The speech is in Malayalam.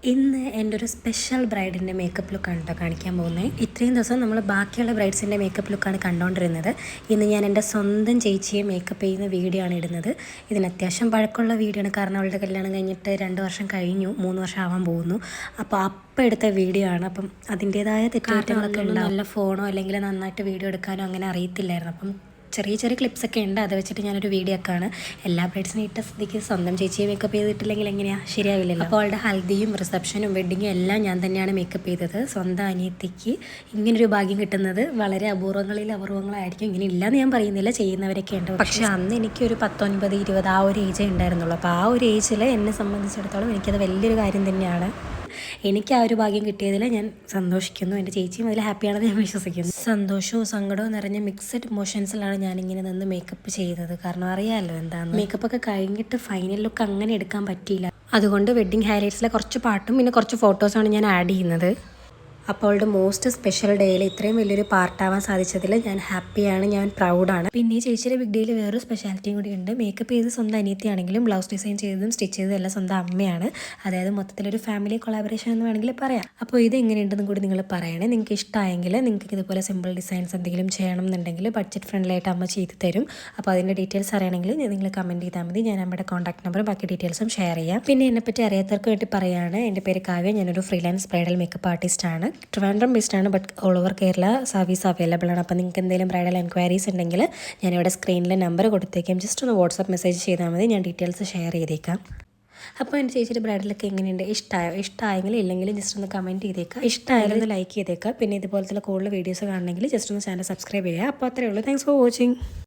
ഇന്ന് എൻ്റെ ഒരു സ്പെഷ്യൽ ബ്രൈഡിൻ്റെ മേക്കപ്പ് ലുക്കാണ് കേട്ടോ കാണിക്കാൻ പോകുന്നത്. ഇത്രയും ദിവസം നമ്മൾ ബാക്കിയുള്ള ബ്രൈഡ്സിൻ്റെ മേക്കപ്പ് ലുക്കാണ് കണ്ടുകൊണ്ടിരുന്നത്. ഇന്ന് ഞാൻ എൻ്റെ സ്വന്തം ചേച്ചിയെ മേക്കപ്പ് ചെയ്യുന്ന വീഡിയോ ആണ് ഇടുന്നത്. ഇതിന് അത്യാവശ്യം പഴക്കമുള്ള വീഡിയോ ആണ്, കാരണം അവളുടെ കല്യാണം കഴിഞ്ഞിട്ട് 2 വർഷം കഴിഞ്ഞു, 3 വർഷം ആവാൻ പോകുന്നു. അപ്പോൾ എടുത്ത വീഡിയോ ആണ്. അപ്പം അതിൻ്റേതായ തെറ്റുകുറ്റങ്ങളൊക്കെ ഉണ്ട്. നല്ല ഫോണോ അല്ലെങ്കിൽ നന്നായിട്ട് വീഡിയോ എടുക്കാനോ അങ്ങനെ അറിയത്തില്ലായിരുന്നു. അപ്പം ചെറിയ ചെറിയ ക്ലിപ്സൊക്കെ ഉണ്ട്, അത് വെച്ചിട്ട് ഞാനൊരു വീഡിയോ ഒക്കെയാണ്. എല്ലാ ബ്രൈഡ്സിനും ഇട്ട സ്ഥിതിക്ക് സ്വന്തം ചേച്ചിയെ മേക്കപ്പ് ചെയ്തിട്ടില്ലെങ്കിൽ എങ്ങനെയാണ്, ശരിയാവില്ലല്ലോ. അപ്പോൾ അവളുടെ ഹൽദിയും റിസപ്ഷനും വെഡ്ഡിങ്ങും എല്ലാം ഞാൻ തന്നെയാണ് മേക്കപ്പ് ചെയ്തത്. സ്വന്തം അനിയത്തിക്ക് ഇങ്ങനൊരു ഭാഗ്യം കിട്ടുന്നത് വളരെ അപൂർവങ്ങളായിരിക്കും. ഇങ്ങനെ ഇല്ലയെന്ന് ഞാൻ പറയുന്നില്ല, ചെയ്യുന്നവരൊക്കെ ഉണ്ട്. പക്ഷേ അന്ന് എനിക്കൊരു 19, 20 ആ ഒരു ഏജേ ഉണ്ടായിരുന്നുള്ളൂ. അപ്പോൾ ആ ഒരു ഏജിൽ എന്നെ സംബന്ധിച്ചിടത്തോളം എനിക്കത് വലിയൊരു കാര്യം തന്നെയാണ്. എനിക്ക് ആ ഒരു ഭാഗ്യം കിട്ടിയതിൽ ഞാൻ സന്തോഷിക്കുന്നു. എൻ്റെ ചേച്ചിയും അതിൽ ഹാപ്പിയാണെന്ന് ഞാൻ വിശ്വസിക്കുന്നു. സന്തോഷവും സങ്കടവും നിറഞ്ഞ മിക്സഡ് ഇമോഷൻസിലാണ് ഞാനിങ്ങനെ നിന്ന് മേക്കപ്പ് ചെയ്തത്. കാരണം അറിയാമല്ലോ എന്താണ്, മേക്കപ്പൊക്കെ കഴിഞ്ഞിട്ട് ഫൈനൽ ലുക്ക് അങ്ങനെ എടുക്കാൻ പറ്റിയില്ല. അതുകൊണ്ട് വെഡ്ഡിങ് ഹൈലൈറ്റ്സിലെ കുറച്ച് പാട്ടും പിന്നെ കുറച്ച് ഫോട്ടോസാണ് ഞാൻ ആഡ് ചെയ്യുന്നത്. അപ്പോൾ അവളുടെ മോസ്റ്റ് സ്പെഷ്യൽ ഡേയിൽ ഇത്രയും വലിയൊരു പാർട്ടാവാൻ സാധിച്ചതിൽ ഞാൻ ഹാപ്പിയാണ്, ഞാൻ പ്രൗഡാണ്. പിന്നെ ഈ ചേച്ചിയുടെ ബിഗ് ഡേയിൽ വേറൊരു സ്പെഷ്യാലിറ്റിയും കൂടി ഉണ്ട്. മേക്കപ്പ് ചെയ്ത് സ്വന്തം അനിയത്തിയാണെങ്കിലും ബ്ലൗസ് ഡിസൈൻ ചെയ്തതും സ്റ്റിച്ച് ചെയ്തതും എല്ലാം സ്വന്തം അമ്മയാണ്. അതായത് മൊത്തത്തിലൊരു ഫാമിലി കൊളാബറേഷൻ എന്ന് വേണമെങ്കിൽ പറയാം. അപ്പോൾ ഇത് എങ്ങനെയുണ്ടെന്നും കൂടി നിങ്ങൾ പറയണേ. നിങ്ങൾക്ക് ഇഷ്ടമായെങ്കിൽ നിങ്ങൾക്ക് ഇതുപോലെ സിമ്പിൾ ഡിസൈൻസ് എന്തെങ്കിലും ചെയ്യണം എന്നുണ്ടെങ്കിൽ ബഡ്ജറ്റ് ഫ്രണ്ട്ലിയായിട്ട് അമ്മ ചെയ്ത് തരും. അപ്പോൾ അതിൻ്റെ ഡീറ്റെയിൽസ് അറിയണമെങ്കിൽ നിങ്ങൾ കമൻറ്റ് ചെയ്താൽ മതി. ഞാൻ നമ്മുടെ കോൺടാക്ട് നമ്പറും ബാക്കി ഡീറ്റെയിൽസും ഷെയർ ചെയ്യാം. പിന്നെ എന്നെപ്പറ്റി അറിയാത്തവർക്ക് വേണ്ടി പറയുകയാണ്, എൻ്റെ പേര് കാവ്യ, ഞാനൊരു ഫ്രീലാൻസ് ബ്രൈഡൽ മേക്കപ്പ് ആർട്ടിസ്റ്റാണ്. ട്രിവാൻഡ്രം ബേസ്ഡാണ്, but all over Kerala service available ആണ്. അപ്പോൾ നിങ്ങൾക്ക് എന്തെങ്കിലും ബ്രൈഡൽ എൻക്വയറീസ് ഉണ്ടെങ്കിൽ ഞാനിവിടെ സ്ക്രീനിൽ നമ്പർ കൊടുത്തേക്കാം. ജസ്റ്റ് ഒന്ന് വാട്സാപ്പ് മെസ്സേജ് ചെയ്താൽ മതി, ഞാൻ ഡീറ്റെയിൽസ് ഷെയർ ചെയ്തേക്കാം. അപ്പോൾ എൻ്റെ ചേച്ചിയുടെ ബ്രൈഡലൊക്കെ എങ്ങനെയുണ്ട്, ഇഷ്ടമായെങ്കിൽ ഇല്ലെങ്കിൽ ജസ്റ്റ് ഒന്ന് കമൻറ്റ് ചെയ്തേക്കാം. ഇഷ്ടമായാലും ഒന്ന് ലൈക്ക് ചെയ്തേക്കാം. പിന്നെ ഇതുപോലത്തെ കൂടുതൽ വീഡിയോസ് കാണണമെങ്കിൽ ജസ്റ്റ് ഒന്ന് ചാനൽ സബ്സ്ക്രൈബ് ചെയ്യുക. അപ്പോൾ അത്രയേ ഉള്ളൂ. Thanks for watching.